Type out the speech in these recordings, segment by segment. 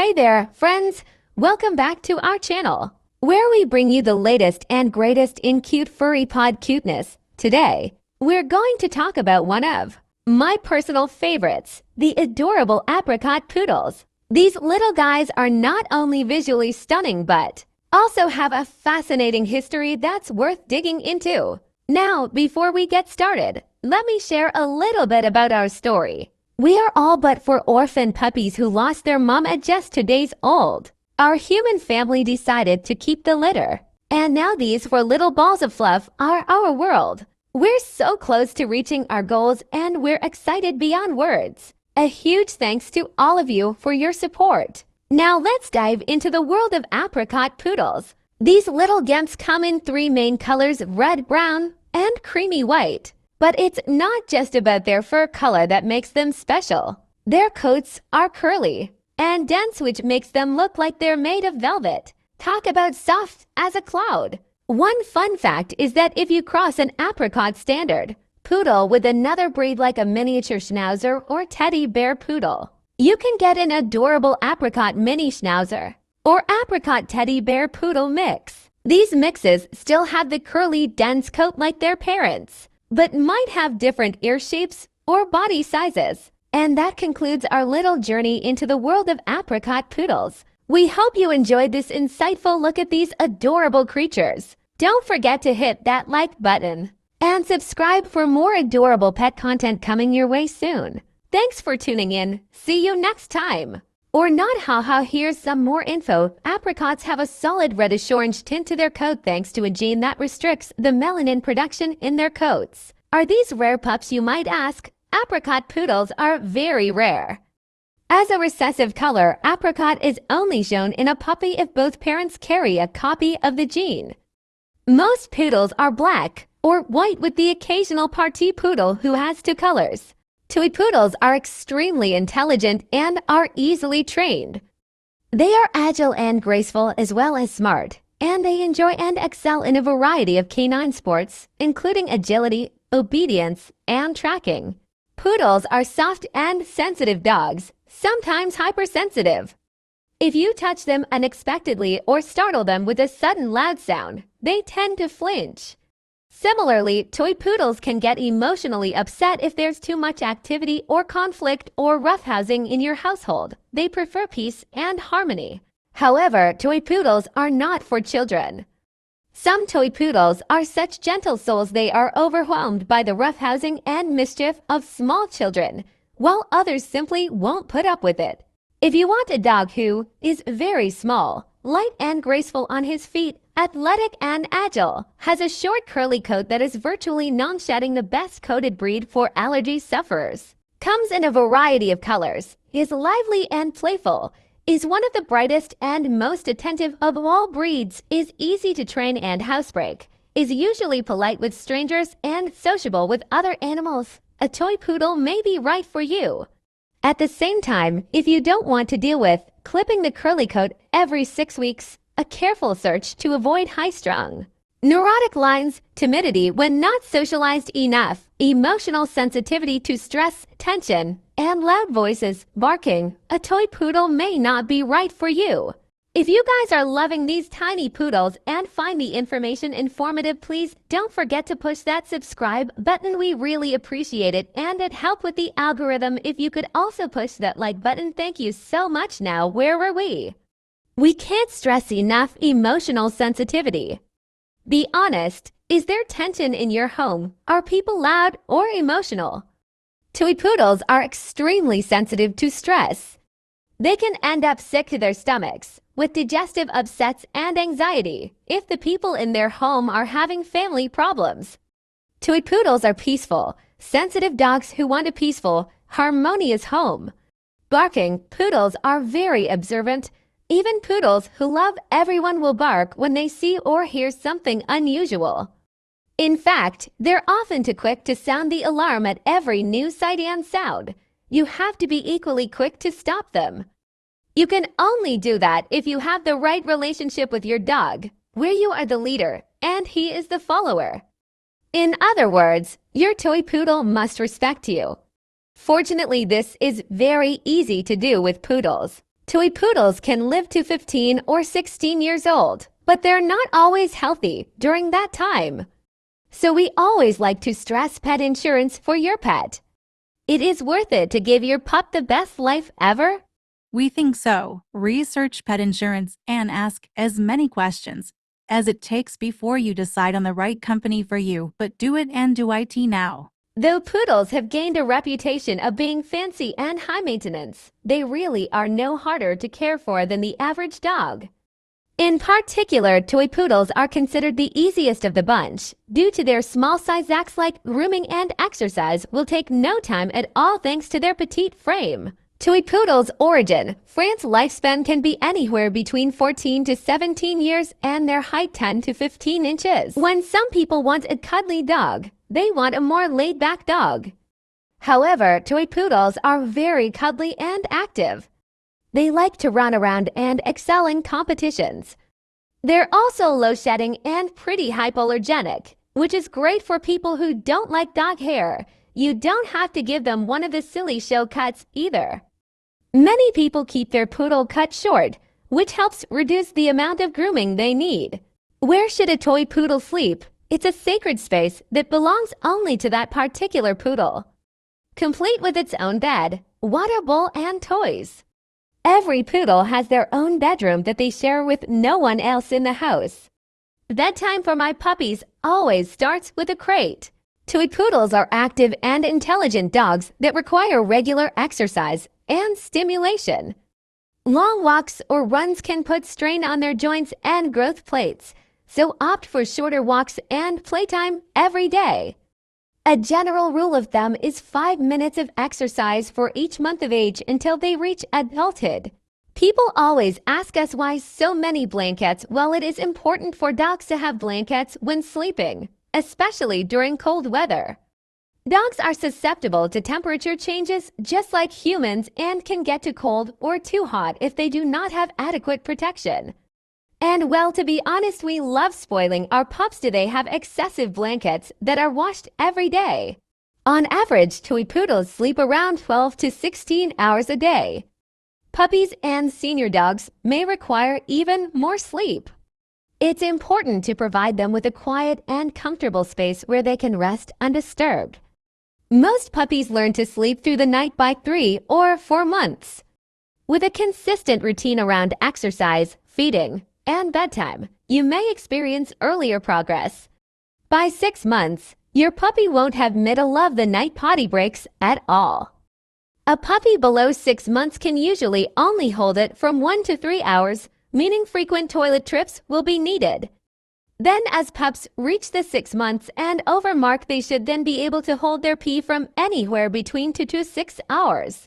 Hey there, friends! Welcome back to our channel, where we bring you the latest and greatest in cute furry pod cuteness. Today, we're going to talk about one of my personal favorites, the adorable apricot poodles. These little guys are not only visually stunning but also have a fascinating history that's worth digging into. Now, before we get started, let me share a little bit about our story. We are all but 4 orphan puppies who lost their mom at just 2 days old. Our human family decided to keep the litter, and now these 4 little balls of fluff are our world. We're so close to reaching our goals, and we're excited beyond words. A huge thanks to all of you for your support. Now let's dive into the world of apricot poodles. These little gimps come in 3 main colors: red, brown, and creamy white. But it's not just about their fur color that makes them special. Their coats are curly and dense, which makes them look like they're made of velvet. Talk about soft as a cloud. One fun fact is that if you cross an apricot standard poodle with another breed like a miniature schnauzer or teddy bear poodle, you can get an adorable apricot mini schnauzer or apricot teddy bear poodle mix. These mixes still have the curly, dense coat like their parents, but might have different ear shapes or body sizes. And that concludes our little journey into the world of apricot poodles. We hope you enjoyed this insightful look at these adorable creatures. Don't forget to hit that like button and subscribe for more adorable pet content coming your way soon. Thanks for tuning in. See you next time. Or not, haha, here's some more info. Apricots have a solid reddish-orange tint to their coat thanks to a gene that restricts the melanin production in their coats. Are these rare pups, you might ask? Apricot poodles are very rare. As a recessive color, apricot is only shown in a puppy if both parents carry a copy of the gene. Most poodles are black or white, with the occasional parti poodle who has 2 colors. Toy poodles are extremely intelligent and are easily trained. They are agile and graceful as well as smart, and they enjoy and excel in a variety of canine sports, including agility, obedience, and tracking. Poodles are soft and sensitive dogs, sometimes hypersensitive. If you touch them unexpectedly or startle them with a sudden loud sound, they tend to flinch. Similarly, toy poodles can get emotionally upset if there's too much activity or conflict or roughhousing in your household. They prefer peace and harmony. However, toy poodles are not for children. Some toy poodles are such gentle souls they are overwhelmed by the roughhousing and mischief of small children, while others simply won't put up with it. If you want a dog who is very small, light and graceful on his feet, athletic and agile, has a short curly coat that is virtually non-shedding, the best coated breed for allergy sufferers, comes in a variety of colors, is lively and playful, is one of the brightest and most attentive of all breeds, is easy to train and housebreak, is usually polite with strangers and sociable with other animals, a toy poodle may be right for you. At the same time, if you don't want to deal with clipping the curly coat every 6 weeks, a careful search to avoid high-strung, neurotic lines, timidity when not socialized enough, emotional sensitivity to stress, tension, and loud voices, barking, a toy poodle may not be right for you. If you guys are loving these tiny poodles and find the information informative, please don't forget to push that subscribe button. We really appreciate it, and it helps with the algorithm if you could also push that like button. Thank you so much. Now, where were we? We can't stress enough emotional sensitivity. Be honest, is there tension in your home? Are people loud or emotional? Toy poodles are extremely sensitive to stress. They can end up sick to their stomachs, with digestive upsets and anxiety, if the people in their home are having family problems. Toy poodles are peaceful, sensitive dogs who want a peaceful, harmonious home. Barking poodles are very observant. Even poodles who love everyone will bark when they see or hear something unusual. In fact, they're often too quick to sound the alarm at every new sight and sound. You have to be equally quick to stop them. You can only do that if you have the right relationship with your dog, where you are the leader and he is the follower. In other words, your toy poodle must respect you. Fortunately, this is very easy to do with poodles. Toy poodles can live to 15 or 16 years old, but they're not always healthy during that time. So we always like to stress pet insurance for your pet. It is worth it to give your pup the best life ever? We think so. Research pet insurance and ask as many questions as it takes before you decide on the right company for you, but do it and do it now. Though poodles have gained a reputation of being fancy and high maintenance, they really are no harder to care for than the average dog. In particular, toy poodles are considered the easiest of the bunch, due to their small size. Acts like grooming and exercise will take no time at all thanks to their petite frame. Toy poodles' origin: France. Lifespan can be anywhere between 14 to 17 years and their height 10 to 15 inches. When some people want a cuddly dog, they want a more laid-back dog. However, toy poodles are very cuddly and active. They like to run around and excel in competitions. They're also low-shedding and pretty hypoallergenic, which is great for people who don't like dog hair. You don't have to give them one of the silly show cuts either. Many people keep their poodle cut short, which helps reduce the amount of grooming they need. Where should a toy poodle sleep? It's a sacred space that belongs only to that particular poodle, complete with its own bed, water bowl, and toys. Every poodle has their own bedroom that they share with no one else in the house. Bedtime for my puppies always starts with a crate. Toy poodles are active and intelligent dogs that require regular exercise and stimulation. Long walks or runs can put strain on their joints and growth plates, so opt for shorter walks and playtime every day. A general rule of thumb is 5 minutes of exercise for each month of age until they reach adulthood. People always ask us why so many blankets. Well, it is important for dogs to have blankets when sleeping, especially during cold weather. Dogs are susceptible to temperature changes just like humans and can get too cold or too hot if they do not have adequate protection. And well, to be honest, we love spoiling our pups. Do they have excessive blankets that are washed every day? On average, toy poodles sleep around 12 to 16 hours a day. Puppies and senior dogs may require even more sleep. It's important to provide them with a quiet and comfortable space where they can rest undisturbed. Most puppies learn to sleep through the night by 3 or 4 months. With a consistent routine around exercise, feeding, and bedtime, you may experience earlier progress. By 6 months, your puppy won't have middle of the night potty breaks at all. A puppy below 6 months can usually only hold it from 1 to 3 hours, meaning frequent toilet trips will be needed. Then as pups reach the 6 months and over mark, they should then be able to hold their pee from anywhere between 2 to 6 hours.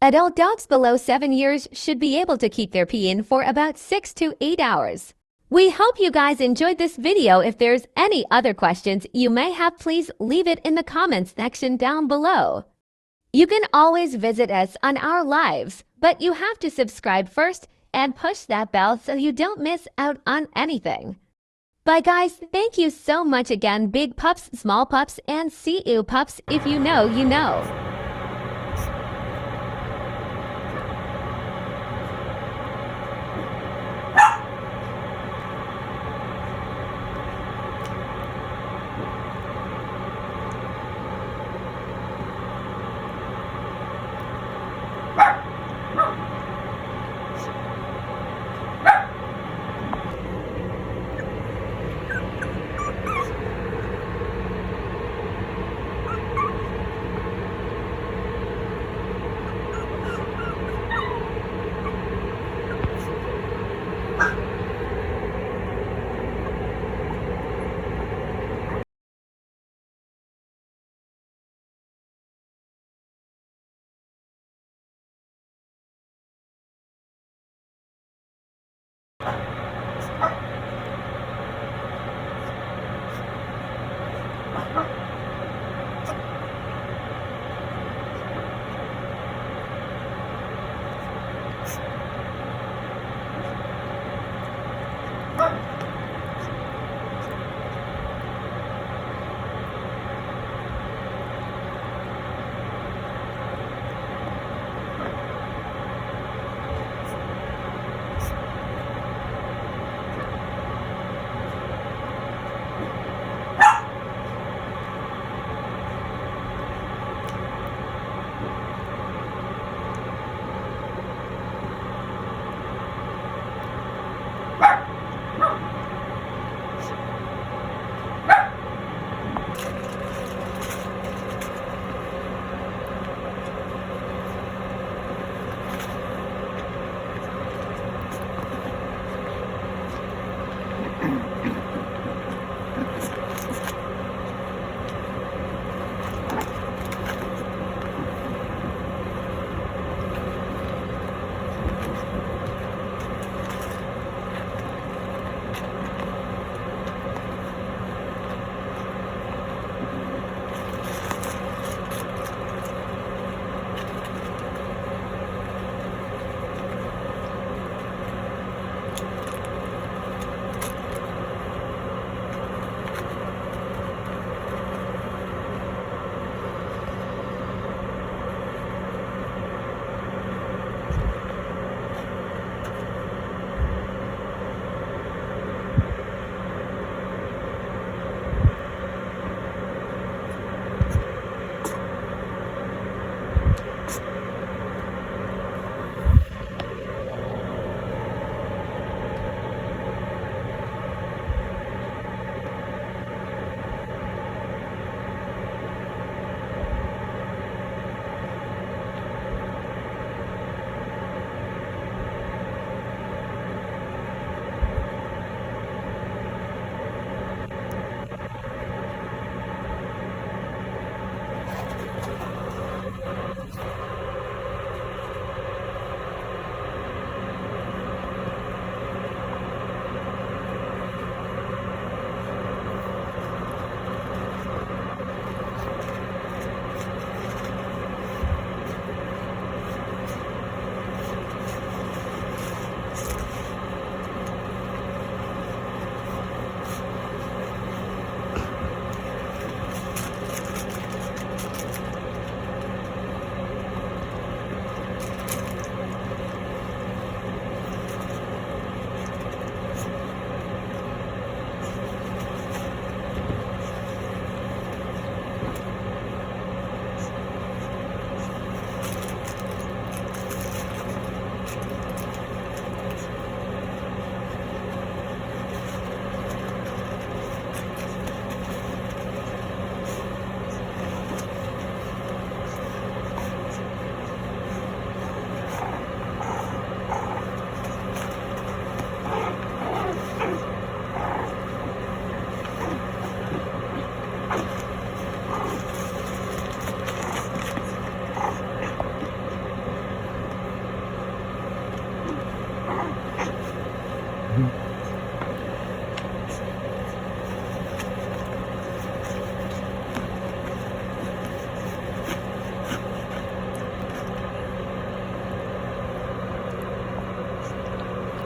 Adult dogs below 7 years should be able to keep their pee in for about 6 to 8 hours. We hope you guys enjoyed this video. If there's any other questions you may have, please leave it in the comments section down below. You can always visit us on our lives, but you have to subscribe first and push that bell so you don't miss out on anything. Bye guys, thank you so much again, big pups, small pups, and see you pups. If you know, you know.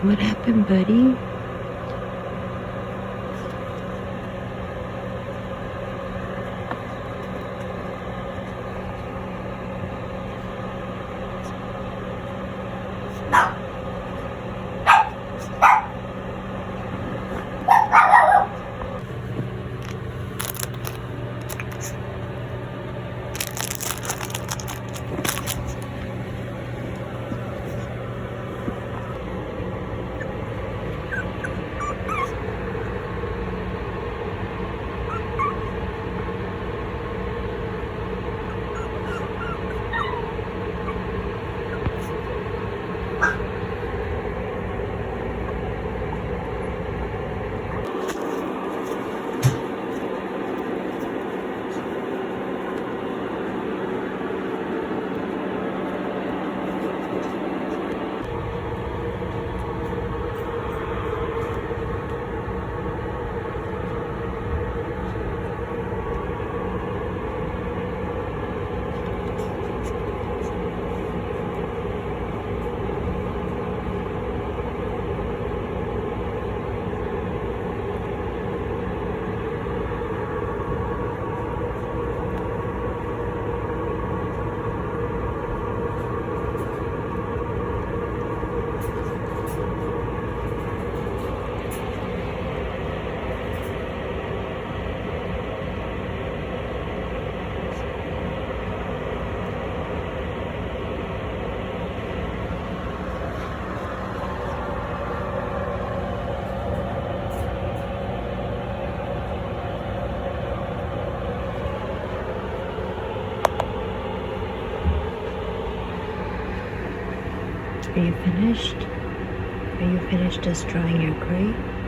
What happened, buddy? Are you finished? Are you finished destroying your crate?